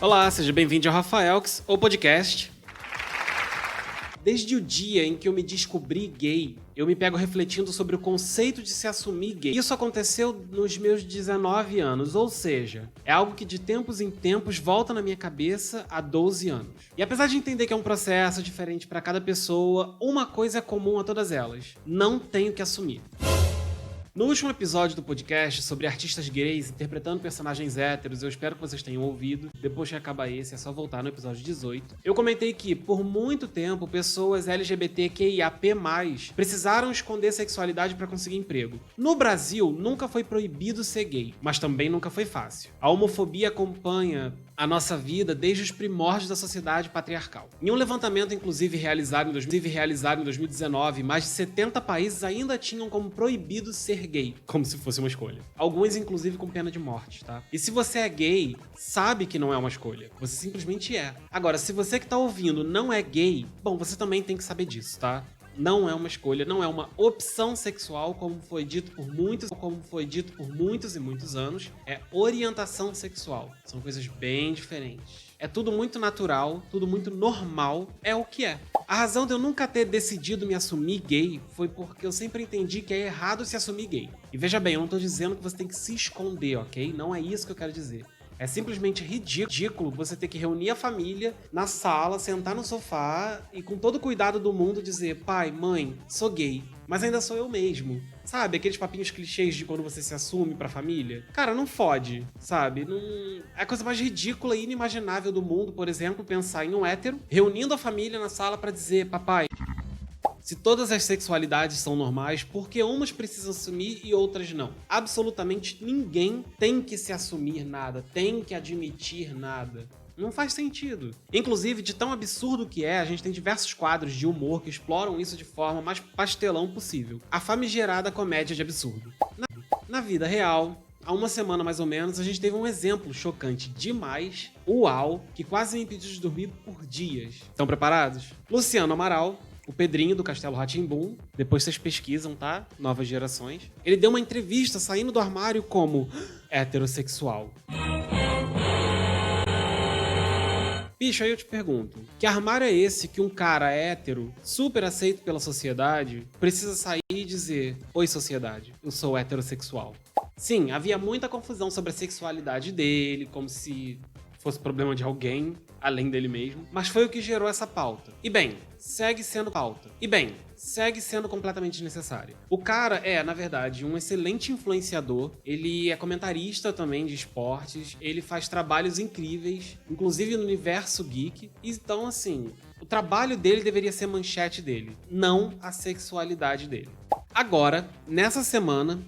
Olá, seja bem-vindo ao Rafaelx, o podcast. Desde o dia em que eu me descobri gay, eu me pego refletindo sobre o conceito de se assumir gay. Isso aconteceu nos meus 19 anos, ou seja, é algo que de tempos em tempos volta na minha cabeça há 12 anos. E apesar de entender que é um processo diferente para cada pessoa, uma coisa é comum a todas elas: não tenho que assumir. No último episódio do podcast sobre artistas gays interpretando personagens héteros, eu espero que vocês tenham ouvido. Depois que acabar esse, é só voltar no episódio 18. Eu comentei que, por muito tempo, pessoas LGBTQIAP+, precisaram esconder sexualidade para conseguir emprego. No Brasil, nunca foi proibido ser gay, mas também nunca foi fácil. A homofobia acompanha a nossa vida desde os primórdios da sociedade patriarcal. Em um levantamento, inclusive, realizado em 2019, mais de 70 países ainda tinham como proibido ser gay, como se fosse uma escolha. Alguns, inclusive, com pena de morte, tá? E se você é gay, sabe que não é uma escolha. Você simplesmente é. Agora, se você que tá ouvindo não é gay, bom, você também tem que saber disso, tá? Não é uma escolha, não é uma opção sexual, como foi dito por muitos e muitos anos. É orientação sexual. São coisas bem diferentes. É tudo muito natural, tudo muito normal, é o que é. A razão de eu nunca ter decidido me assumir gay foi porque eu sempre entendi que é errado se assumir gay. E veja bem, eu não tô dizendo que você tem que se esconder, ok? Não é isso que eu quero dizer. É simplesmente ridículo você ter que reunir a família na sala, sentar no sofá e com todo o cuidado do mundo dizer: pai, mãe, sou gay, mas ainda sou eu mesmo. Sabe, aqueles papinhos clichês de quando você se assume pra família? Cara, não fode, sabe? Não... É a coisa mais ridícula e inimaginável do mundo, por exemplo, pensar em um hétero reunindo a família na sala pra dizer: papai, se todas as sexualidades são normais, por que umas precisam assumir e outras não? Absolutamente ninguém tem que se assumir nada, tem que admitir nada. Não faz sentido. Inclusive, de tão absurdo que é, a gente tem diversos quadros de humor que exploram isso de forma mais pastelão possível. A famigerada comédia de absurdo. Na vida real, há uma semana mais ou menos, a gente teve um exemplo chocante demais, uau, que quase me impediu de dormir por dias. Estão preparados? Luciano Amaral, o Pedrinho do Castelo Rá-Tim-Bum, depois vocês pesquisam, tá? Novas gerações. Ele deu uma entrevista saindo do armário como heterossexual. Bicho, aí eu te pergunto, que armário é esse que um cara hétero, super aceito pela sociedade, precisa sair e dizer: oi sociedade, eu sou heterossexual? Sim, havia muita confusão sobre a sexualidade dele, como se fosse problema de alguém, além dele mesmo, mas foi o que gerou essa pauta. E bem, segue sendo pauta. E bem, segue sendo completamente desnecessário. O cara é, na verdade, um excelente influenciador, ele é comentarista também de esportes, ele faz trabalhos incríveis, inclusive no universo geek, então assim, o trabalho dele deveria ser manchete dele, não a sexualidade dele. Agora, nessa semana,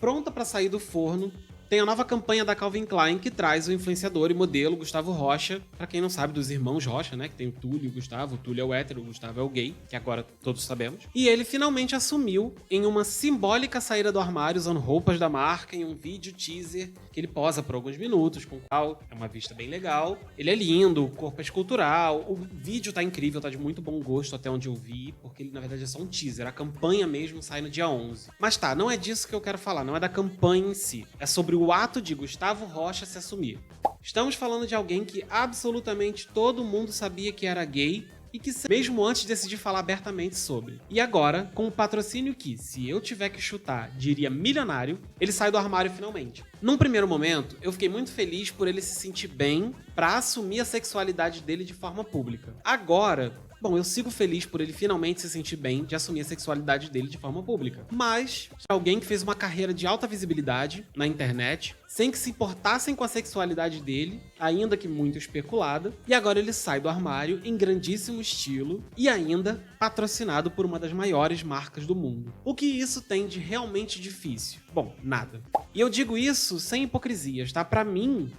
pronta pra sair do forno, tem a nova campanha da Calvin Klein que traz o influenciador e modelo Gustavo Rocha, pra quem não sabe, dos irmãos Rocha, né, que tem o Túlio e o Gustavo. O Túlio é o hétero, o Gustavo é o gay, que agora todos sabemos. E ele finalmente assumiu em uma simbólica saída do armário, usando roupas da marca, em um vídeo teaser que ele posa por alguns minutos, com o qual é uma vista bem legal. Ele é lindo, o corpo é escultural, o vídeo tá incrível, tá de muito bom gosto até onde eu vi, porque ele na verdade é só um teaser, a campanha mesmo sai no dia 11. Mas tá, não é disso que eu quero falar, não é da campanha em si, é sobre o ato de Gustavo Rocha se assumir. Estamos falando de alguém que absolutamente todo mundo sabia que era gay e que mesmo antes decidir falar abertamente sobre. E agora, com o patrocínio que, se eu tiver que chutar, diria milionário, ele sai do armário finalmente. Num primeiro momento, eu fiquei muito feliz por ele se sentir bem pra assumir a sexualidade dele de forma pública. Agora, bom, eu sigo feliz por ele finalmente se sentir bem de assumir a sexualidade dele de forma pública. Mas, alguém que fez uma carreira de alta visibilidade na internet, sem que se importassem com a sexualidade dele, ainda que muito especulada, e agora ele sai do armário em grandíssimo estilo e ainda patrocinado por uma das maiores marcas do mundo. O que isso tem de realmente difícil? Bom, nada. E eu digo isso sem hipocrisias, tá? Pra mim,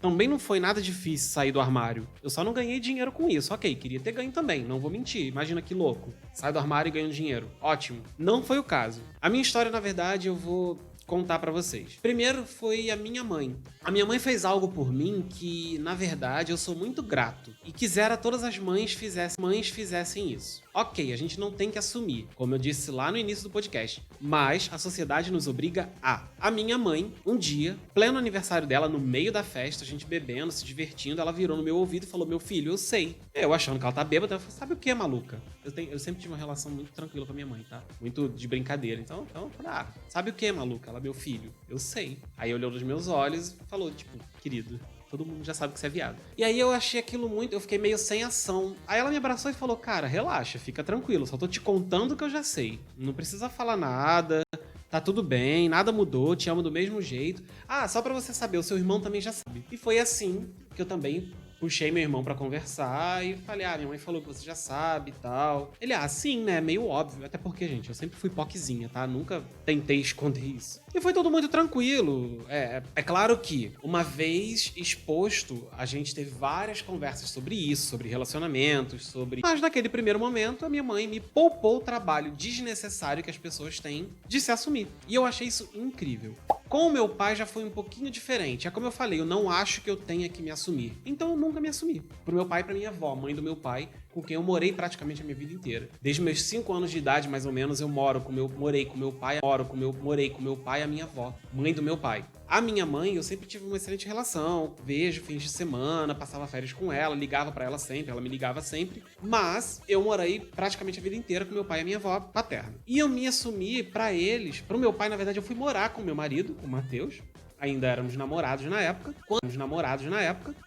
também não foi nada difícil sair do armário. Eu só não ganhei dinheiro com isso. Ok, queria ter ganho também, não vou mentir. Imagina que louco. Sai do armário e ganha dinheiro. Ótimo. Não foi o caso. A minha história, na verdade, eu vou contar pra vocês. Primeiro foi a minha mãe. A minha mãe fez algo por mim que, na verdade, eu sou muito grato. E quisera todas as mães fizessem isso. Ok, a gente não tem que assumir, como eu disse lá no início do podcast. Mas a sociedade nos obriga a. A minha mãe, um dia, pleno aniversário dela, no meio da festa, a gente bebendo, se divertindo, ela virou no meu ouvido e falou: meu filho, eu sei. Eu achando que ela tá bêbada, eu falei: sabe o que, maluca? Eu sempre tive uma relação muito tranquila com a minha mãe, tá? Muito de brincadeira. Então sabe o que, maluca? Ela: meu filho, eu sei. Aí olhou nos meus olhos e falou, tipo: querido, todo mundo já sabe que você é viado. E aí eu achei aquilo muito, eu fiquei meio sem ação. Aí ela me abraçou e falou: cara, relaxa, fica tranquilo, só tô te contando o que eu já sei. Não precisa falar nada, tá tudo bem, nada mudou, te amo do mesmo jeito. Ah, só pra você saber, o seu irmão também já sabe. E foi assim que eu também puxei meu irmão pra conversar e falei: minha mãe falou que você já sabe e tal. Ele: sim, né, meio óbvio. Até porque, gente, eu sempre fui poquezinha, tá? Nunca tentei esconder isso. E foi tudo muito tranquilo. É claro que, uma vez exposto, a gente teve várias conversas sobre isso, sobre relacionamentos, sobre... Mas naquele primeiro momento, a minha mãe me poupou o trabalho desnecessário que as pessoas têm de se assumir. E eu achei isso incrível. Com o meu pai já foi um pouquinho diferente. É como eu falei, eu não acho que eu tenha que me assumir. Então eu nunca me assumi. Pro meu pai e pra minha avó, mãe do meu pai, com quem eu morei praticamente a minha vida inteira. Desde meus 5 anos de idade, mais ou menos, eu morei com meu pai e a minha avó, mãe do meu pai. A minha mãe, eu sempre tive uma excelente relação, vejo fins de semana, passava férias com ela, ligava pra ela sempre, ela me ligava sempre, mas eu morei praticamente a vida inteira com meu pai e a minha avó paterna. E eu me assumi pra eles, pro meu pai, na verdade, eu fui morar com meu marido, com o Matheus. Ainda éramos namorados na época.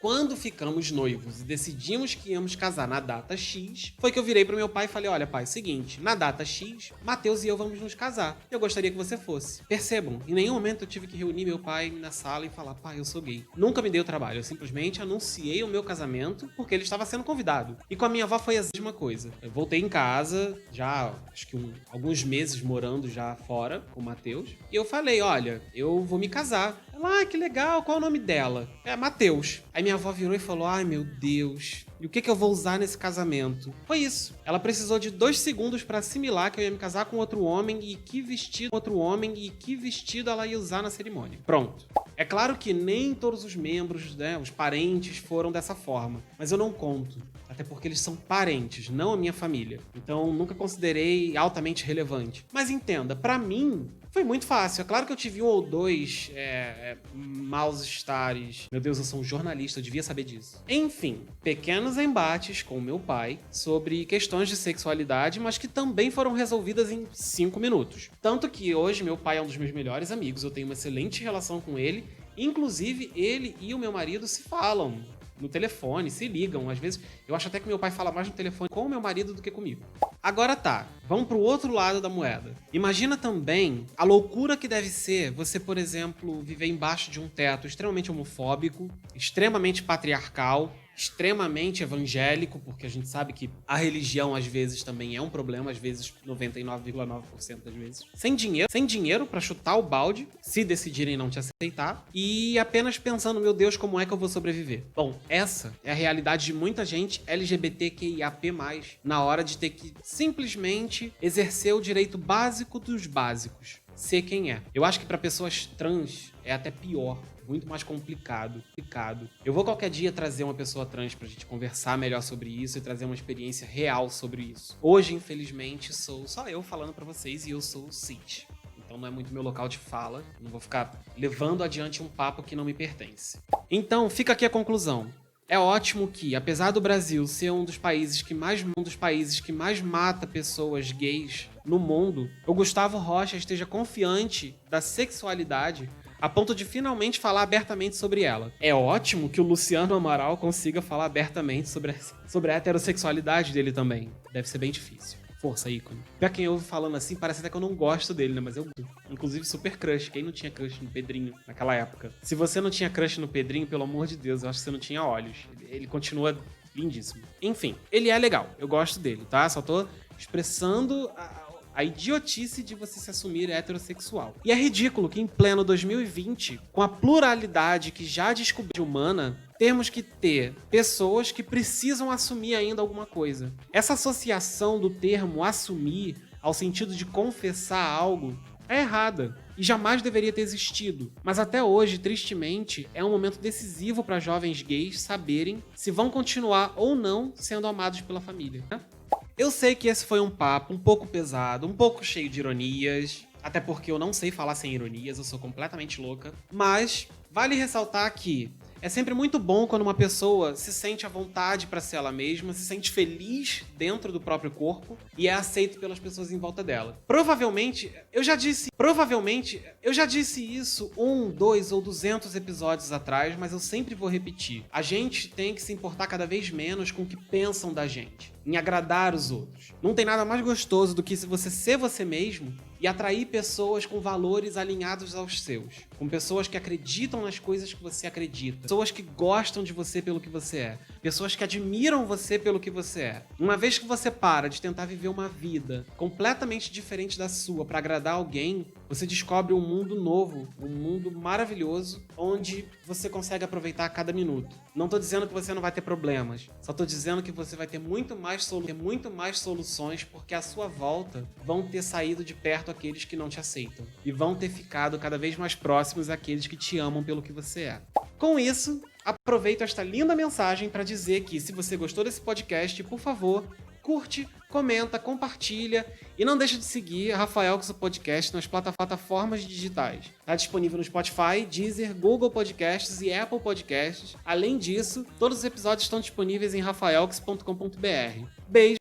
Quando ficamos noivos e decidimos que íamos casar na data X, foi que eu virei pro meu pai e falei: olha, pai, seguinte, na data X, Matheus e eu vamos nos casar. Eu gostaria que você fosse. Percebam, em nenhum momento eu tive que reunir meu pai na sala e falar: pai, eu sou gay. Nunca me dei o trabalho, eu simplesmente anunciei o meu casamento porque ele estava sendo convidado. E com a minha avó foi a mesma coisa. Eu voltei em casa, já acho que alguns meses morando já fora com o Matheus, e eu falei: olha, eu vou me casar. Ela: que legal, qual é o nome dela? É Matheus. Aí minha avó virou e falou: ai, meu Deus, e o que eu vou usar nesse casamento? Foi isso. Ela precisou de 2 segundos pra assimilar que eu ia me casar com outro homem e que vestido ela ia usar na cerimônia. Pronto. É claro que nem todos os membros, né, os parentes foram dessa forma, mas eu não conto. Até porque eles são parentes, não a minha família. Então nunca considerei altamente relevante. Mas entenda, pra mim foi muito fácil. É claro que eu tive 1 ou 2 maus estares. Meu Deus, eu sou um jornalista, eu devia saber disso. Enfim, pequenos embates com meu pai sobre questões de sexualidade, mas que também foram resolvidas em 5 minutos. Tanto que hoje meu pai é um dos meus melhores amigos, eu tenho uma excelente relação com ele. Inclusive, ele e o meu marido se falam no telefone, se ligam. Às vezes, eu acho até que meu pai fala mais no telefone com o meu marido do que comigo. Agora tá, vamos pro outro lado da moeda. Imagina também a loucura que deve ser você, por exemplo, viver embaixo de um teto extremamente homofóbico, extremamente patriarcal, extremamente evangélico, porque a gente sabe que a religião às vezes também é um problema, às vezes 99,9% das vezes. Sem dinheiro pra chutar o balde, se decidirem não te aceitar, e apenas pensando: meu Deus, como é que eu vou sobreviver? Bom, essa é a realidade de muita gente LGBTQIAP+, na hora de ter que simplesmente exercer o direito básico dos básicos: ser quem é. Eu acho que pra pessoas trans é até pior, muito mais complicado. Eu vou qualquer dia trazer uma pessoa trans pra gente conversar melhor sobre isso e trazer uma experiência real sobre isso. Hoje, infelizmente, sou só eu falando pra vocês e eu sou cis. Então não é muito meu local de fala, não vou ficar levando adiante um papo que não me pertence. Então, fica aqui a conclusão. É ótimo que, apesar do Brasil ser um dos países que mais mata pessoas gays no mundo, o Gustavo Rocha esteja confiante da sexualidade a ponto de finalmente falar abertamente sobre ela. É ótimo que o Luciano Amaral consiga falar abertamente sobre a heterossexualidade dele também. Deve ser bem difícil. Força, ícone. Pra quem ouve falando assim, parece até que eu não gosto dele, né? Mas eu... Inclusive, super crush. Quem não tinha crush no Pedrinho naquela época? Se você não tinha crush no Pedrinho, pelo amor de Deus, eu acho que você não tinha olhos. Ele continua lindíssimo. Enfim, ele é legal. Eu gosto dele, tá? Só tô expressando a idiotice de você se assumir heterossexual. E é ridículo que em pleno 2020, com a pluralidade que já descobri humana, temos que ter pessoas que precisam assumir ainda alguma coisa. Essa associação do termo assumir ao sentido de confessar algo é errada e jamais deveria ter existido. Mas até hoje, tristemente, é um momento decisivo para jovens gays saberem se vão continuar ou não sendo amados pela família, né? Eu sei que esse foi um papo um pouco pesado, um pouco cheio de ironias, até porque eu não sei falar sem ironias, eu sou completamente louca, mas vale ressaltar que é sempre muito bom quando uma pessoa se sente à vontade para ser ela mesma, se sente feliz dentro do próprio corpo e é aceito pelas pessoas em volta dela. Provavelmente eu já disse isso 1, 2 ou 200 episódios atrás, mas eu sempre vou repetir. A gente tem que se importar cada vez menos com o que pensam da gente, em agradar os outros. Não tem nada mais gostoso do que se você ser você mesmo e atrair pessoas com valores alinhados aos seus, com pessoas que acreditam nas coisas que você acredita, pessoas que gostam de você pelo que você é, pessoas que admiram você pelo que você é. Uma vez que você para de tentar viver uma vida completamente diferente da sua para agradar alguém, você descobre um mundo novo, um mundo maravilhoso, onde você consegue aproveitar cada minuto. Não tô dizendo que você não vai ter problemas, só tô dizendo que você vai ter muito mais soluções, porque à sua volta vão ter saído de perto aqueles que não te aceitam e vão ter ficado cada vez mais próximos àqueles que te amam pelo que você é. Com isso, aproveito esta linda mensagem para dizer que se você gostou desse podcast, por favor, curte, comenta, compartilha e não deixe de seguir Rafael com o podcast nas plataformas digitais. Está disponível no Spotify, Deezer, Google Podcasts e Apple Podcasts. Além disso, todos os episódios estão disponíveis em rafaelx.com.br. Beijo!